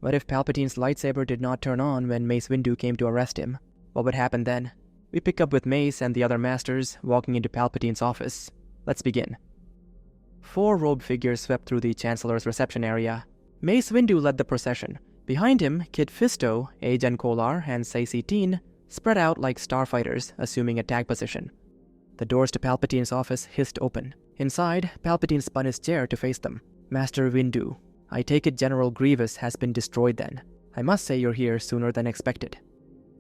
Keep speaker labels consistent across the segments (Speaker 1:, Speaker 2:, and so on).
Speaker 1: What if Palpatine's lightsaber did not turn on when Mace Windu came to arrest him? What would happen then? We pick up with Mace and the other masters walking into Palpatine's office. Let's begin. 4 robed figures swept through the Chancellor's reception area. Mace Windu led the procession. Behind him, Kit Fisto, Ajan Kolar, and Saesee Tiin spread out like starfighters, assuming attack position. The doors to Palpatine's office hissed open. Inside, Palpatine spun his chair to face them. Master Windu, I take it General Grievous has been destroyed then. I must say you're here sooner than expected.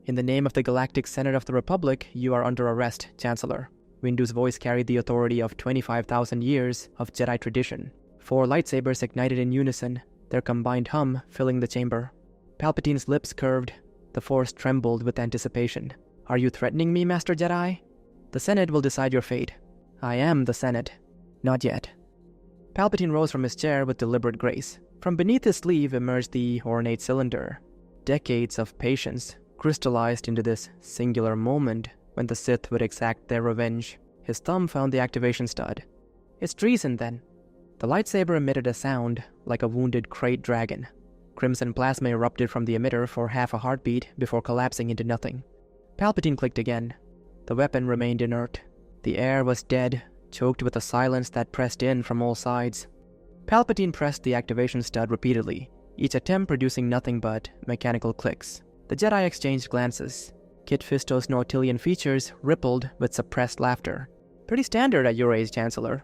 Speaker 1: In the name of the Galactic Senate of the Republic, you are under arrest, Chancellor. Windu's voice carried the authority of 25,000 years of Jedi tradition. 4 lightsabers ignited in unison, their combined hum filling the chamber. Palpatine's lips curved. The Force trembled with anticipation. Are you threatening me, Master Jedi? The Senate will decide your fate. I am the Senate. Not yet. Palpatine rose from his chair with deliberate grace. From beneath his sleeve emerged the ornate cylinder. Decades of patience crystallized into this singular moment when the Sith would exact their revenge. His thumb found the activation stud. It's treason, then. The lightsaber emitted a sound like a wounded krayt dragon. Crimson plasma erupted from the emitter for half a heartbeat before collapsing into nothing. Palpatine clicked again. The weapon remained inert. The air was dead, choked with a silence that pressed in from all sides. Palpatine pressed the activation stud repeatedly, each attempt producing nothing but mechanical clicks. The Jedi exchanged glances. Kit Fisto's Nautilian features rippled with suppressed laughter. Pretty standard at your age, Chancellor.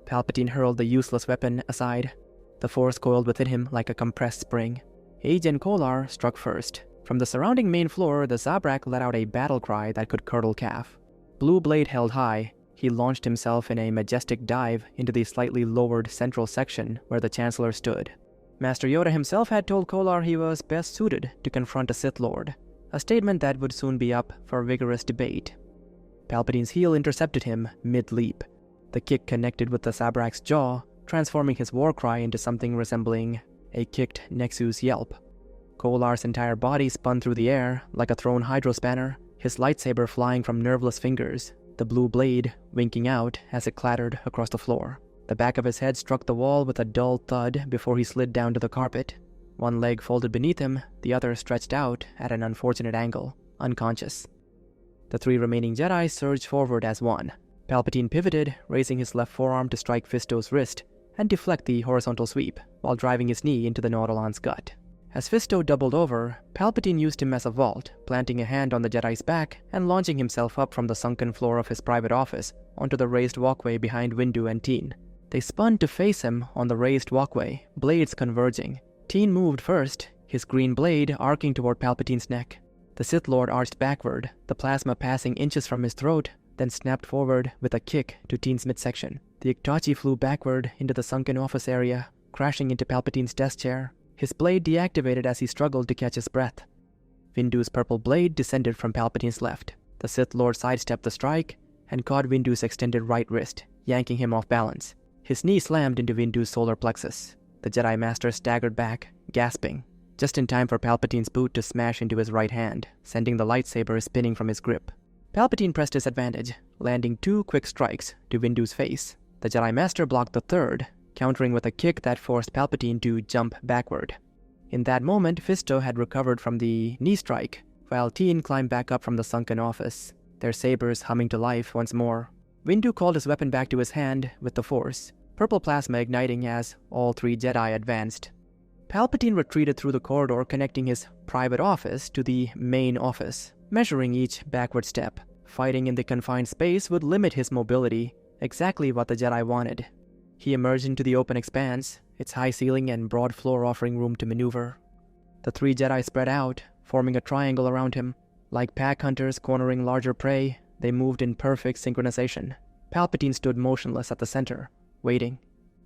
Speaker 1: Palpatine hurled the useless weapon aside. The Force coiled within him like a compressed spring. Ajan Kolar struck first. From the surrounding main floor, the Zabrak let out a battle cry that could curdle calf. Blue blade held high, he launched himself in a majestic dive into the slightly lowered central section where the Chancellor stood. Master Yoda himself had told Kolar he was best suited to confront a Sith Lord, a statement that would soon be up for vigorous debate. Palpatine's heel intercepted him mid-leap. The kick connected with the Zabrak's jaw, transforming his war cry into something resembling a kicked Nexus yelp. Kolar's entire body spun through the air like a thrown hydrospanner, his lightsaber flying from nerveless fingers, the blue blade winking out as it clattered across the floor. The back of his head struck the wall with a dull thud before he slid down to the carpet. One leg folded beneath him, the other stretched out at an unfortunate angle, unconscious. The 3 remaining Jedi surged forward as one. Palpatine pivoted, raising his left forearm to strike Fisto's wrist and deflect the horizontal sweep, while driving his knee into the Nautilan's gut. As Fisto doubled over, Palpatine used him as a vault, planting a hand on the Jedi's back and launching himself up from the sunken floor of his private office onto the raised walkway behind Windu and Teen. They spun to face him on the raised walkway, blades converging. Teen moved first, his green blade arcing toward Palpatine's neck. The Sith Lord arched backward, the plasma passing inches from his throat, then snapped forward with a kick to Teen's midsection. The Iktachi flew backward into the sunken office area, crashing into Palpatine's desk chair. His blade deactivated as he struggled to catch his breath. Windu's purple blade descended from Palpatine's left. The Sith Lord sidestepped the strike and caught Windu's extended right wrist, yanking him off balance. His knee slammed into Windu's solar plexus. The Jedi Master staggered back, gasping, just in time for Palpatine's boot to smash into his right hand, sending the lightsaber spinning from his grip. Palpatine pressed his advantage, landing 2 quick strikes to Windu's face. The Jedi Master blocked the third, countering with a kick that forced Palpatine to jump backward. In that moment, Fisto had recovered from the knee strike, while Teen climbed back up from the sunken office, their sabers humming to life once more. Windu called his weapon back to his hand with the Force, purple plasma igniting as all 3 Jedi advanced. Palpatine retreated through the corridor connecting his private office to the main office, measuring each backward step. Fighting in the confined space would limit his mobility, exactly what the Jedi wanted. He emerged into the open expanse, its high ceiling and broad floor offering room to maneuver. The 3 Jedi spread out, forming a triangle around him. Like pack hunters cornering larger prey, they moved in perfect synchronization. Palpatine stood motionless at the center, waiting.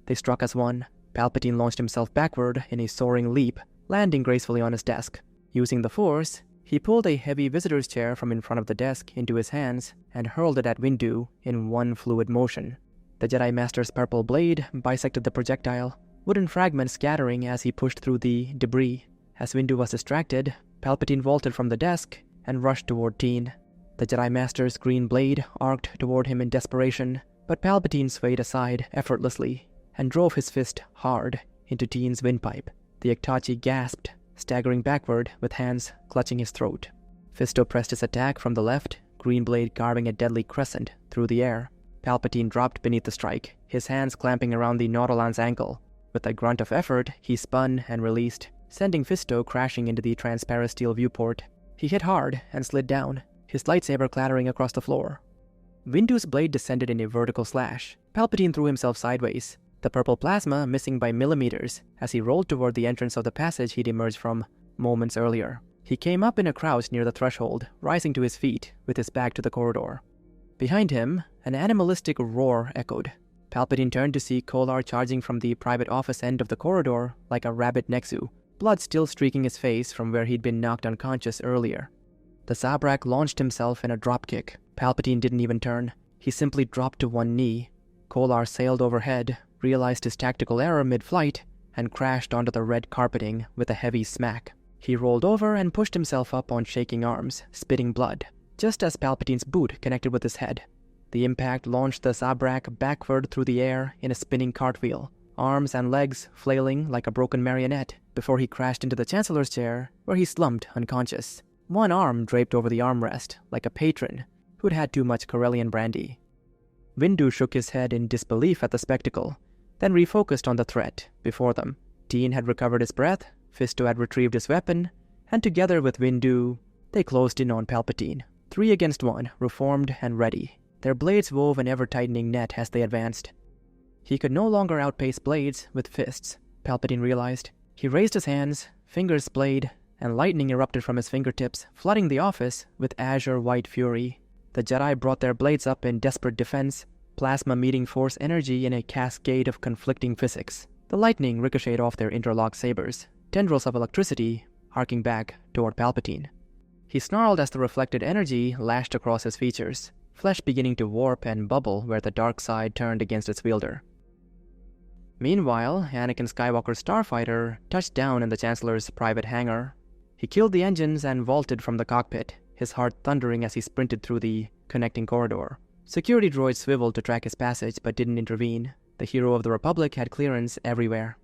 Speaker 1: They struck as one. Palpatine launched himself backward in a soaring leap, landing gracefully on his desk. Using the Force, he pulled a heavy visitor's chair from in front of the desk into his hands and hurled it at Windu in one fluid motion. The Jedi Master's purple blade bisected the projectile, wooden fragments scattering as he pushed through the debris. As Windu was distracted, Palpatine vaulted from the desk and rushed toward Teen. The Jedi Master's green blade arced toward him in desperation, but Palpatine swayed aside effortlessly and drove his fist hard into Teen's windpipe. The Iktachi gasped, staggering backward with hands clutching his throat. Fisto pressed his attack from the left, green blade carving a deadly crescent through the air. Palpatine dropped beneath the strike, his hands clamping around the Nautilan's ankle. With a grunt of effort, he spun and released, sending Fisto crashing into the transparent steel viewport. He hit hard and slid down, his lightsaber clattering across the floor. Windu's blade descended in a vertical slash. Palpatine threw himself sideways, the purple plasma missing by millimeters as he rolled toward the entrance of the passage he'd emerged from moments earlier. He came up in a crouch near the threshold, rising to his feet with his back to the corridor. Behind him, an animalistic roar echoed. Palpatine turned to see Kolar charging from the private office end of the corridor like a rabid Nexu, blood still streaking his face from where he'd been knocked unconscious earlier. The Zabrak launched himself in a dropkick. Palpatine didn't even turn. He simply dropped to one knee. Kolar sailed overhead, realized his tactical error mid-flight, and crashed onto the red carpeting with a heavy smack. He rolled over and pushed himself up on shaking arms, spitting blood, just as Palpatine's boot connected with his head. The impact launched the Zabrak backward through the air in a spinning cartwheel, arms and legs flailing like a broken marionette before he crashed into the Chancellor's chair, where he slumped unconscious. One arm draped over the armrest, like a patron who'd had too much Corellian brandy. Windu shook his head in disbelief at the spectacle, then refocused on the threat before them. Dean had recovered his breath, Fisto had retrieved his weapon, and together with Windu, they closed in on Palpatine. 3 against 1, reformed and ready. Their blades wove an ever-tightening net as they advanced. He could no longer outpace blades with fists, Palpatine realized. He raised his hands, fingers splayed, and lightning erupted from his fingertips, flooding the office with azure-white fury. The Jedi brought their blades up in desperate defense, plasma meeting force energy in a cascade of conflicting physics. The lightning ricocheted off their interlocked sabers, tendrils of electricity arcing back toward Palpatine. He snarled as the reflected energy lashed across his features, flesh beginning to warp and bubble where the dark side turned against its wielder. Meanwhile, Anakin Skywalker's starfighter touched down in the Chancellor's private hangar. He killed the engines and vaulted from the cockpit, his heart thundering as he sprinted through the connecting corridor. Security droids swiveled to track his passage but didn't intervene. The hero of the Republic had clearance everywhere.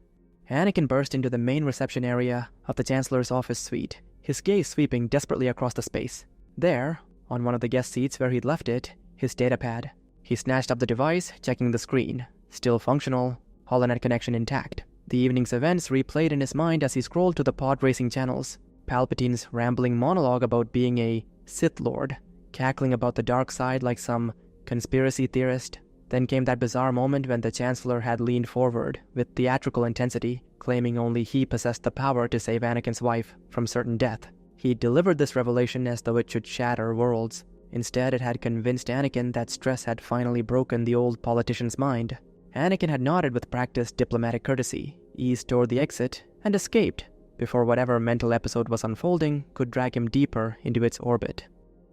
Speaker 1: Anakin burst into the main reception area of the Chancellor's office suite, his gaze sweeping desperately across the space. There, on one of the guest seats where he'd left it, his datapad. He snatched up the device, checking the screen. Still functional, holonet connection intact. The evening's events replayed in his mind as he scrolled to the pod racing channels. Palpatine's rambling monologue about being a Sith Lord, cackling about the dark side like some conspiracy theorist. Then came that bizarre moment when the Chancellor had leaned forward with theatrical intensity, claiming only he possessed the power to save Anakin's wife from certain death. He delivered this revelation as though it should shatter worlds. Instead, it had convinced Anakin that stress had finally broken the old politician's mind. Anakin had nodded with practiced diplomatic courtesy, eased toward the exit, and escaped before whatever mental episode was unfolding could drag him deeper into its orbit.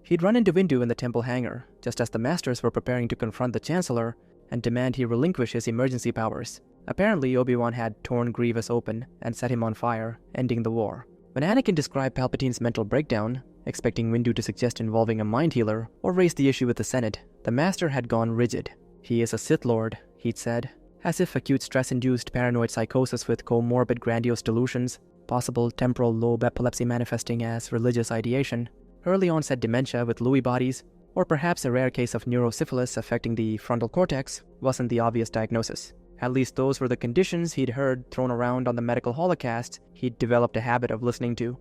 Speaker 1: He'd run into Windu in the temple hangar, just as the Masters were preparing to confront the Chancellor and demand he relinquish his emergency powers. Apparently, Obi-Wan had torn Grievous open and set him on fire, ending the war. When Anakin described Palpatine's mental breakdown, expecting Windu to suggest involving a mind healer or raise the issue with the Senate, the Master had gone rigid. He is a Sith Lord, he'd said, as if acute stress-induced paranoid psychosis with comorbid grandiose delusions, possible temporal lobe epilepsy manifesting as religious ideation, early onset dementia with Lewy bodies, or perhaps a rare case of neurosyphilis affecting the frontal cortex wasn't the obvious diagnosis. At least those were the conditions he'd heard thrown around on the medical holocasts he'd developed a habit of listening to.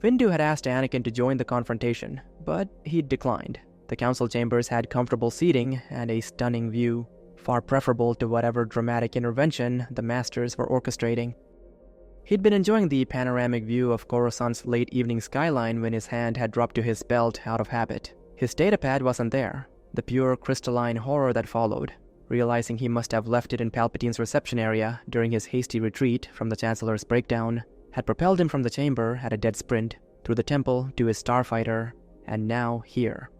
Speaker 1: Windu had asked Anakin to join the confrontation, but he'd declined. The council chambers had comfortable seating and a stunning view, far preferable to whatever dramatic intervention the Masters were orchestrating. He'd been enjoying the panoramic view of Coruscant's late evening skyline when his hand had dropped to his belt out of habit. His datapad wasn't there, the pure crystalline horror that followed. Realizing he must have left it in Palpatine's reception area during his hasty retreat from the Chancellor's breakdown, had propelled him from the chamber at a dead sprint, through the temple to his starfighter, and now here.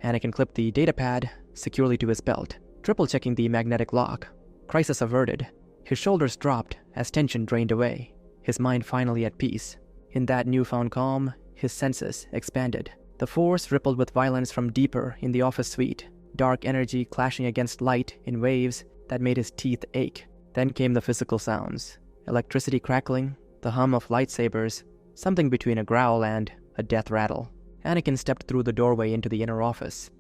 Speaker 1: Anakin clipped the datapad securely to his belt, triple-checking the magnetic lock. Crisis averted. His shoulders dropped as tension drained away, his mind finally at peace. In that newfound calm, his senses expanded. The force rippled with violence from deeper in the office suite, dark energy clashing against light in waves that made his teeth ache. Then came the physical sounds. Electricity crackling, the hum of lightsabers, something between a growl and a death rattle. Anakin stepped through the doorway into the inner office.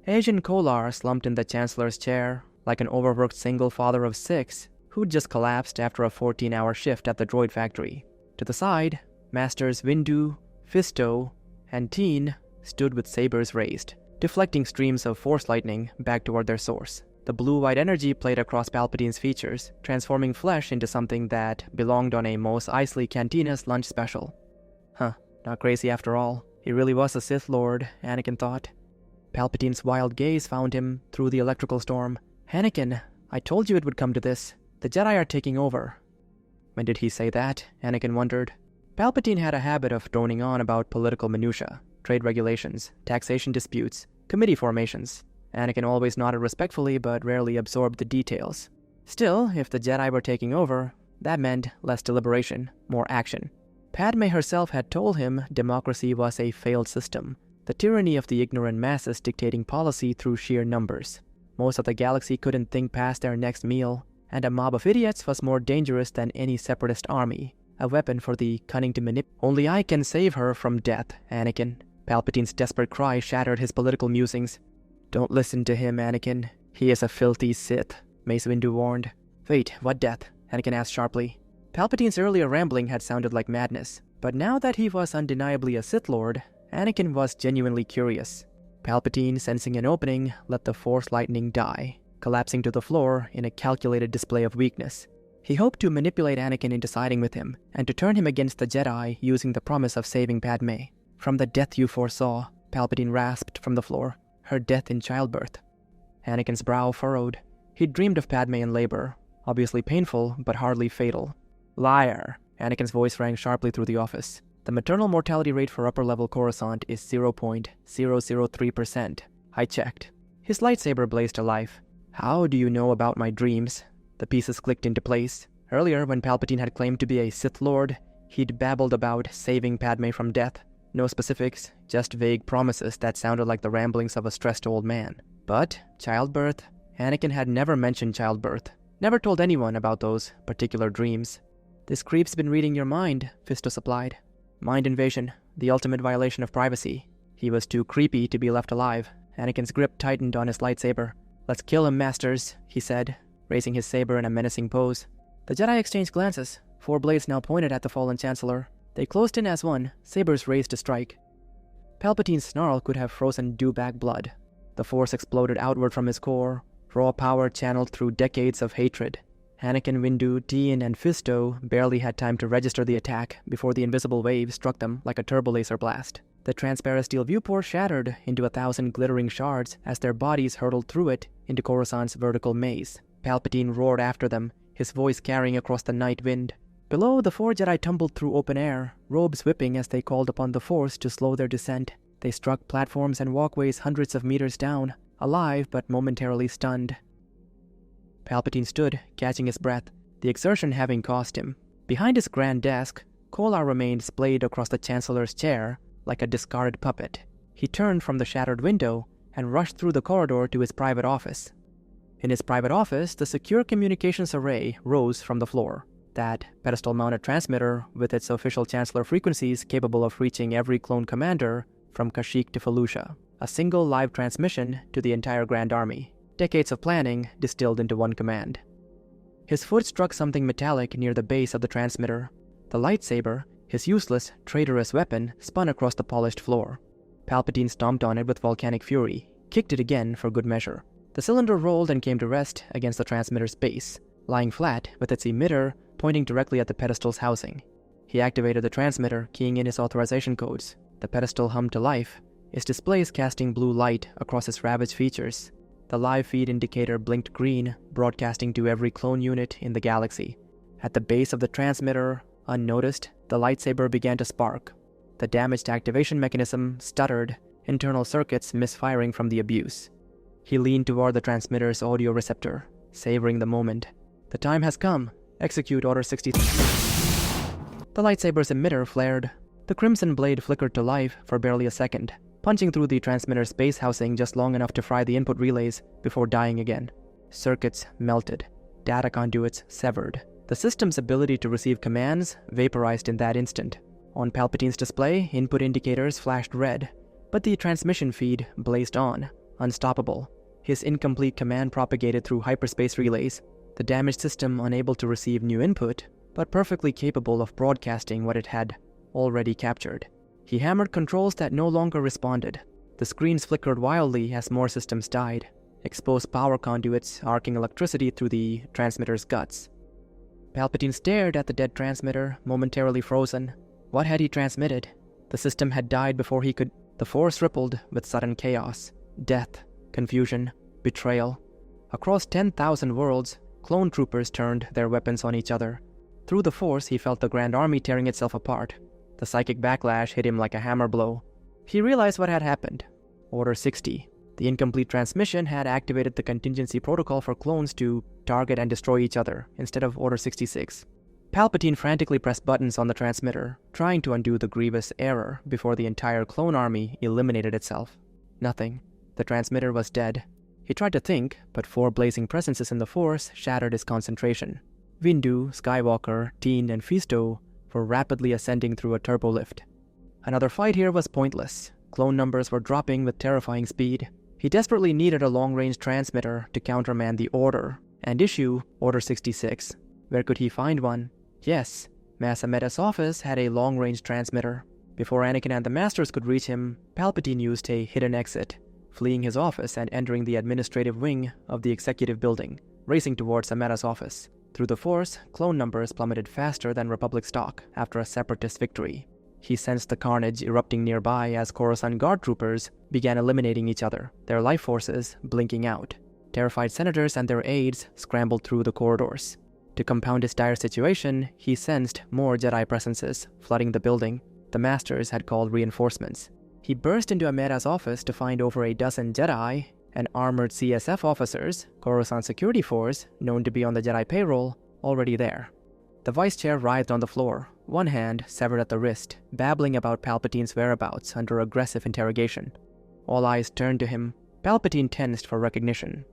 Speaker 1: Asian Kolar slumped in the Chancellor's chair like an overworked single father of 6 who'd just collapsed after a 14-hour shift at the droid factory. To the side, Masters Windu, Fisto, and Teen stood with sabers raised, deflecting streams of force lightning back toward their source. The blue-white energy played across Palpatine's features, transforming flesh into something that belonged on a Mos Eisley Cantina's lunch special. Not crazy after all. He really was a Sith Lord, Anakin thought. Palpatine's wild gaze found him through the electrical storm. Anakin, I told you it would come to this. The Jedi are taking over. When did he say that? Anakin wondered. Palpatine had a habit of droning on about political minutiae, trade regulations, taxation disputes, committee formations. Anakin always nodded respectfully but rarely absorbed the details. Still, if the Jedi were taking over, that meant less deliberation, more action. Padme herself had told him democracy was a failed system, the tyranny of the ignorant masses dictating policy through sheer numbers. Most of the galaxy couldn't think past their next meal, and a mob of idiots was more dangerous than any separatist army, a weapon for the cunning to manipulate. Only I can save her from death, Anakin. Palpatine's desperate cry shattered his political musings. Don't listen to him, Anakin. He is a filthy Sith, Mace Windu warned. Wait, what death? Anakin asked sharply. Palpatine's earlier rambling had sounded like madness, but now that he was undeniably a Sith Lord, Anakin was genuinely curious. Palpatine, sensing an opening, let the force lightning die, collapsing to the floor in a calculated display of weakness. He hoped to manipulate Anakin into siding with him, and to turn him against the Jedi using the promise of saving Padme. From the death you foresaw, Palpatine rasped from the floor, her death in childbirth. Anakin's brow furrowed. He'd dreamed of Padme in labor, obviously painful, but hardly fatal. Liar! Anakin's voice rang sharply through the office. The maternal mortality rate for upper-level Coruscant is 0.003%. I checked. His lightsaber blazed to life. How do you know about my dreams? The pieces clicked into place. Earlier, when Palpatine had claimed to be a Sith Lord, he'd babbled about saving Padme from death. No specifics, just vague promises that sounded like the ramblings of a stressed old man. But childbirth? Anakin had never mentioned childbirth. Never told anyone about those particular dreams. This creep's been reading your mind, Fisto supplied. Mind invasion, the ultimate violation of privacy. He was too creepy to be left alive. Anakin's grip tightened on his lightsaber. Let's kill him, Masters, he said, raising his saber in a menacing pose. The Jedi exchanged glances. 4 blades now pointed at the fallen Chancellor. They closed in as one, sabers raised to strike. Palpatine's snarl could have frozen dewback blood. The Force exploded outward from his core, raw power channeled through decades of hatred. Anakin, Windu, Teen, and Fisto barely had time to register the attack before the invisible wave struck them like a turbolaser blast. The transparent steel viewport shattered into 1,000 glittering shards as their bodies hurtled through it into Coruscant's vertical maze. Palpatine roared after them, his voice carrying across the night wind. Below, the 4 Jedi tumbled through open air, robes whipping as they called upon the Force to slow their descent. They struck platforms and walkways hundreds of meters down, alive but momentarily stunned. Palpatine stood, catching his breath, the exertion having cost him. Behind his grand desk, Kolar remained splayed across the Chancellor's chair like a discarded puppet. He turned from the shattered window and rushed through the corridor to his private office. In his private office, the secure communications array rose from the floor. That pedestal-mounted transmitter, with its official Chancellor frequencies capable of reaching every clone commander from Kashyyyk to Felucia. A single live transmission to the entire Grand Army. Decades of planning distilled into one command. His foot struck something metallic near the base of the transmitter. The lightsaber, his useless, traitorous weapon, spun across the polished floor. Palpatine stomped on it with volcanic fury, kicked it again for good measure. The cylinder rolled and came to rest against the transmitter's base, lying flat with its emitter pointing directly at the pedestal's housing. He activated the transmitter, keying in his authorization codes. The pedestal hummed to life, its displays casting blue light across its ravaged features. The live feed indicator blinked green, broadcasting to every clone unit in the galaxy. At the base of the transmitter, unnoticed, the lightsaber began to spark. The damaged activation mechanism stuttered, internal circuits misfiring from the abuse. He leaned toward the transmitter's audio receptor, savoring the moment. The time has come. Execute Order 63. The lightsaber's emitter flared. The crimson blade flickered to life for barely a second, punching through the transmitter's base housing just long enough to fry the input relays before dying again. Circuits melted. Data conduits severed. The system's ability to receive commands vaporized in that instant. On Palpatine's display, input indicators flashed red, but the transmission feed blazed on, unstoppable. His incomplete command propagated through hyperspace relays, the damaged system unable to receive new input, but perfectly capable of broadcasting what it had already captured. He hammered controls that no longer responded. The screens flickered wildly as more systems died, exposed power conduits arcing electricity through the transmitter's guts. Palpatine stared at the dead transmitter, momentarily frozen. What had he transmitted? The system had died before he could. The Force rippled with sudden chaos, death, confusion, betrayal. Across 10,000 worlds, clone troopers turned their weapons on each other. Through the Force, he felt the Grand Army tearing itself apart. The psychic backlash hit him like a hammer blow. He realized what had happened. Order 60. The incomplete transmission had activated the contingency protocol for clones to target and destroy each other, instead of Order 66. Palpatine frantically pressed buttons on the transmitter, trying to undo the grievous error before the entire clone army eliminated itself. Nothing. The transmitter was dead. He tried to think, but 4 blazing presences in the Force shattered his concentration. Windu, Skywalker, Teen, and Fisto were rapidly ascending through a turbolift. Another fight here was pointless. Clone numbers were dropping with terrifying speed. He desperately needed a long-range transmitter to countermand the Order and issue Order 66. Where could he find one? Yes, Mace Windu's office had a long-range transmitter. Before Anakin and the Masters could reach him, Palpatine used a hidden exit, fleeing his office and entering the administrative wing of the executive building, racing towards Windu's office. Through the Force, clone numbers plummeted faster than Republic stock after a separatist victory. He sensed the carnage erupting nearby as Coruscant guard troopers began eliminating each other, their life forces blinking out. Terrified senators and their aides scrambled through the corridors. To compound his dire situation, he sensed more Jedi presences flooding the building. The Masters had called reinforcements. He burst into Windu's office to find over a dozen Jedi and armored CSF officers, Coruscant security force, known to be on the Jedi payroll, already there. The vice chair writhed on the floor, one hand severed at the wrist, babbling about Palpatine's whereabouts under aggressive interrogation. All eyes turned to him. Palpatine tensed for recognition.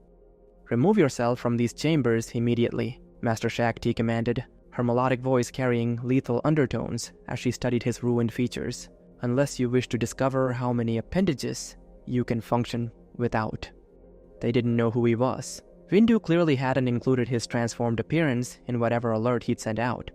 Speaker 1: "Remove yourself from these chambers immediately," Master Shaak Ti commanded, her melodic voice carrying lethal undertones as she studied his ruined features, "unless you wish to discover how many appendages you can function without." They didn't know who he was. Windu clearly hadn't included his transformed appearance in whatever alert he'd sent out.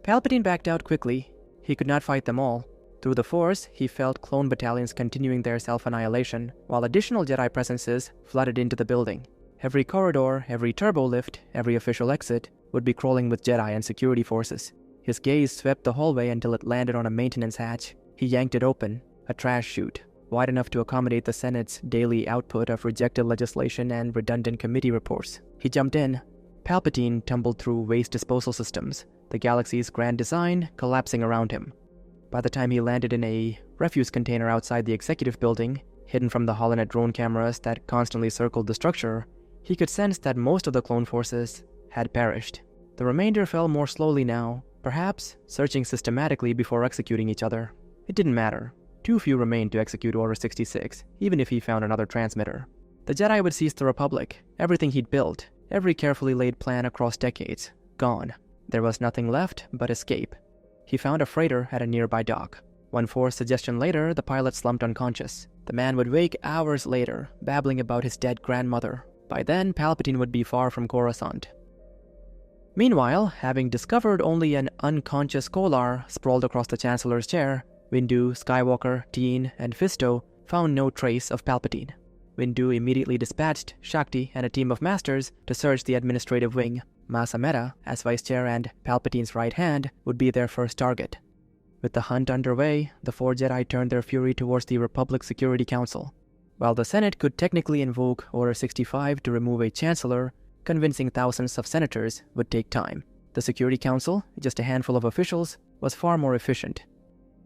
Speaker 1: Palpatine backed out quickly. He could not fight them all. Through the Force, he felt clone battalions continuing their self-annihilation, while additional Jedi presences flooded into the building. Every corridor, every turbolift, every official exit would be crawling with Jedi and security forces. His gaze swept the hallway until it landed on a maintenance hatch. He yanked it open, a trash chute, wide enough to accommodate the Senate's daily output of rejected legislation and redundant committee reports. He jumped in. Palpatine tumbled through waste disposal systems, the galaxy's grand design collapsing around him. By the time he landed in a refuse container outside the executive building, hidden from the Holonet drone cameras that constantly circled the structure, he could sense that most of the clone forces had perished. The remainder fell more slowly now, perhaps searching systematically before executing each other. It didn't matter. Too few remained to execute Order 66, even if he found another transmitter. The Jedi would seize the Republic, everything he'd built, every carefully laid plan across decades, gone. There was nothing left but escape. He found a freighter at a nearby dock. One Force suggestion later, the pilot slumped unconscious. The man would wake hours later, babbling about his dead grandmother. By then, Palpatine would be far from Coruscant. Meanwhile, having discovered only an unconscious Kolar sprawled across the Chancellor's chair, Windu, Skywalker, Teen, and Fisto found no trace of Palpatine. Windu immediately dispatched Shaak Ti and a team of Masters to search the administrative wing. Mace Windu, as Vice Chair and Palpatine's right hand, would be their first target. With the hunt underway, the 4 Jedi turned their fury towards the Republic Security Council. While the Senate could technically invoke Order 65 to remove a Chancellor, convincing thousands of senators would take time. The Security Council, just a handful of officials, was far more efficient.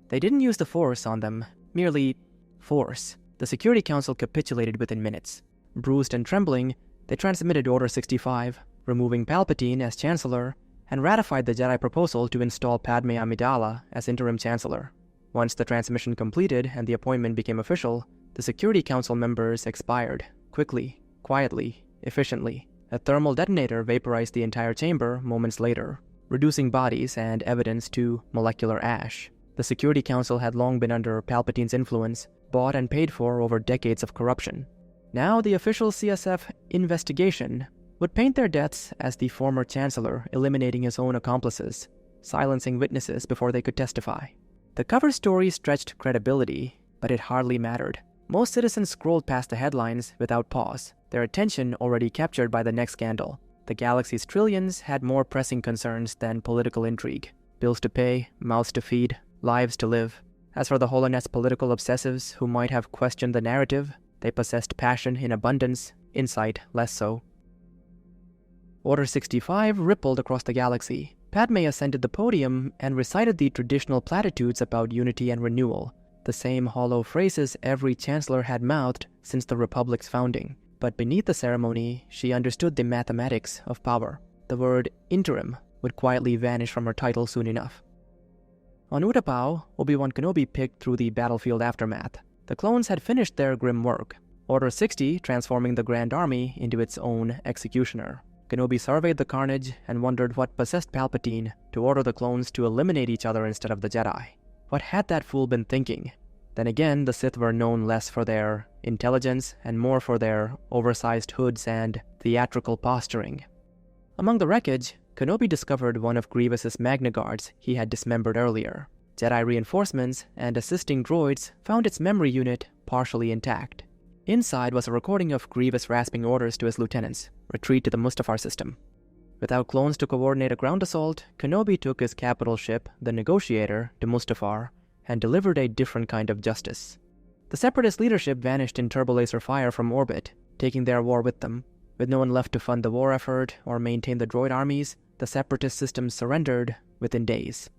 Speaker 1: They didn't use the Force on them, merely force. The Security Council capitulated within minutes. Bruised and trembling, they transmitted Order 65, removing Palpatine as Chancellor, and ratified the Jedi proposal to install Padme Amidala as interim Chancellor. Once the transmission completed and the appointment became official, the Security Council members expired, quickly, quietly, efficiently. A thermal detonator vaporized the entire chamber moments later, reducing bodies and evidence to molecular ash. The Security Council had long been under Palpatine's influence, bought and paid for over decades of corruption. Now the official CSF investigation would paint their deaths as the former Chancellor eliminating his own accomplices, silencing witnesses before they could testify. The cover story stretched credibility, but it hardly mattered. Most citizens scrolled past the headlines without pause, their attention already captured by the next scandal. The galaxy's trillions had more pressing concerns than political intrigue. Bills to pay, mouths to feed, lives to live. As for the Holonet's political obsessives who might have questioned the narrative, they possessed passion in abundance, insight less so. Order 65 rippled across the galaxy. Padme ascended the podium and recited the traditional platitudes about unity and renewal, the same hollow phrases every chancellor had mouthed since the Republic's founding. But beneath the ceremony, she understood the mathematics of power. The word interim would quietly vanish from her title soon enough. On Utapau, Obi-Wan Kenobi picked through the battlefield aftermath. The clones had finished their grim work, Order 60 transforming the Grand Army into its own executioner. Kenobi surveyed the carnage and wondered what possessed Palpatine to order the clones to eliminate each other instead of the Jedi. What had that fool been thinking? Then again, the Sith were known less for their intelligence and more for their oversized hoods and theatrical posturing. Among the wreckage, Kenobi discovered one of Grievous's Magna Guards he had dismembered earlier. Jedi reinforcements and assisting droids found its memory unit partially intact. Inside was a recording of Grievous rasping orders to his lieutenants, retreat to the Mustafar system. Without clones to coordinate a ground assault, Kenobi took his capital ship, the Negotiator, to Mustafar and delivered a different kind of justice. The Separatist leadership vanished in turbolaser fire from orbit, taking their war with them. With no one left to fund the war effort or maintain the droid armies, the Separatist systems surrendered within days.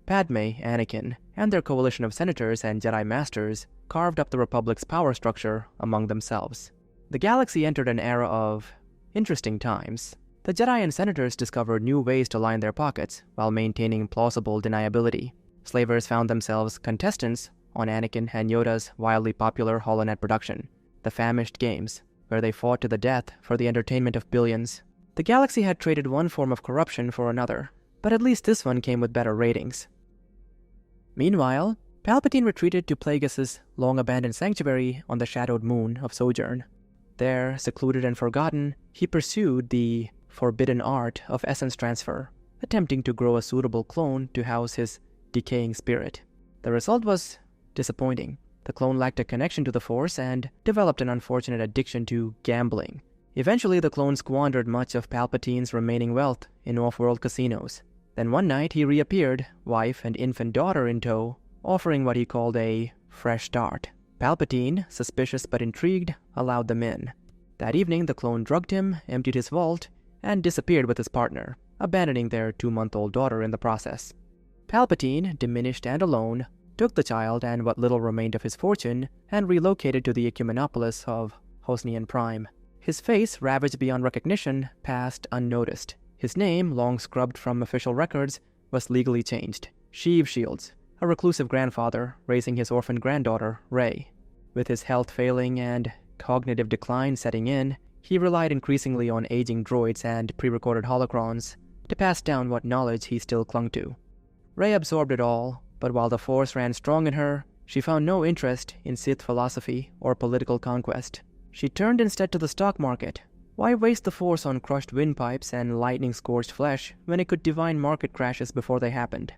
Speaker 1: Padme, Anakin, and their coalition of senators and Jedi Masters carved up the Republic's power structure among themselves. The galaxy entered an era of interesting times. The Jedi and senators discovered new ways to line their pockets while maintaining plausible deniability. Slavers found themselves contestants on Anakin and Yoda's wildly popular Holonet production, The Famished Games, where they fought to the death for the entertainment of billions. The galaxy had traded one form of corruption for another, but at least this one came with better ratings. Meanwhile, Palpatine retreated to Plagueis' long-abandoned sanctuary on the shadowed moon of Sojourn. There, secluded and forgotten, he pursued the forbidden art of essence transfer, attempting to grow a suitable clone to house his decaying spirit. The result was disappointing. The clone lacked a connection to the Force and developed an unfortunate addiction to gambling. Eventually, the clone squandered much of Palpatine's remaining wealth in off-world casinos. Then one night he reappeared, wife and infant daughter in tow, offering what he called a fresh start. Palpatine, suspicious but intrigued, allowed them in. That evening the clone drugged him, emptied his vault, and disappeared with his partner, abandoning their 2-month-old daughter in the process. Palpatine, diminished and alone, took the child and what little remained of his fortune and relocated to the ecumenopolis of Hosnian Prime. His face, ravaged beyond recognition, passed unnoticed. His name, long scrubbed from official records, was legally changed. Sheev Shields, a reclusive grandfather raising his orphaned granddaughter, Rey. With his health failing and cognitive decline setting in, he relied increasingly on aging droids and pre-recorded holocrons to pass down what knowledge he still clung to. Rey absorbed it all, but while the Force ran strong in her, she found no interest in Sith philosophy or political conquest. She turned instead to the stock market. Why waste the Force on crushed windpipes and lightning-scorched flesh when it could divine market crashes before they happened?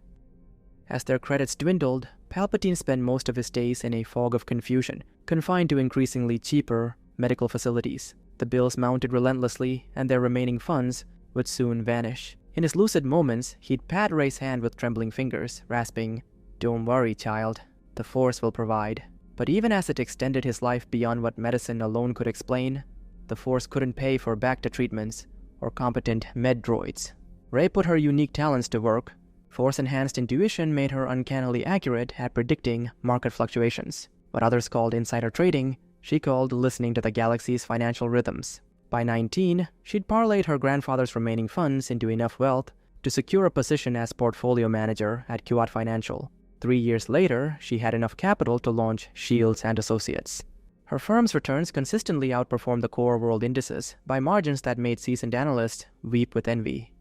Speaker 1: As their credits dwindled, Palpatine spent most of his days in a fog of confusion, confined to increasingly cheaper medical facilities. The bills mounted relentlessly, and their remaining funds would soon vanish. In his lucid moments, he'd pat Rey's hand with trembling fingers, rasping, "Don't worry, child. The Force will provide." But even as it extended his life beyond what medicine alone could explain, the Force couldn't pay for Bacta treatments or competent med droids. Rey put her unique talents to work. Force-enhanced intuition made her uncannily accurate at predicting market fluctuations. What others called insider trading, she called listening to the galaxy's financial rhythms. By 19, she'd parlayed her grandfather's remaining funds into enough wealth to secure a position as portfolio manager at Kuat Financial. 3 years later, she had enough capital to launch Shields and Associates. Her firm's returns consistently outperformed the core world indices by margins that made seasoned analysts weep with envy.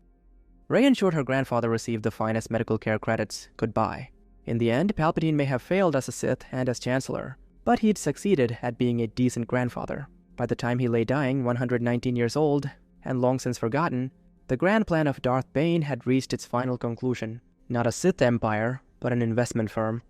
Speaker 1: Rey ensured her grandfather received the finest medical care credits could buy. In the end, Palpatine may have failed as a Sith and as Chancellor, but he'd succeeded at being a decent grandfather. By the time he lay dying, 119 years old, and long since forgotten, the grand plan of Darth Bane had reached its final conclusion. Not a Sith empire, but an investment firm.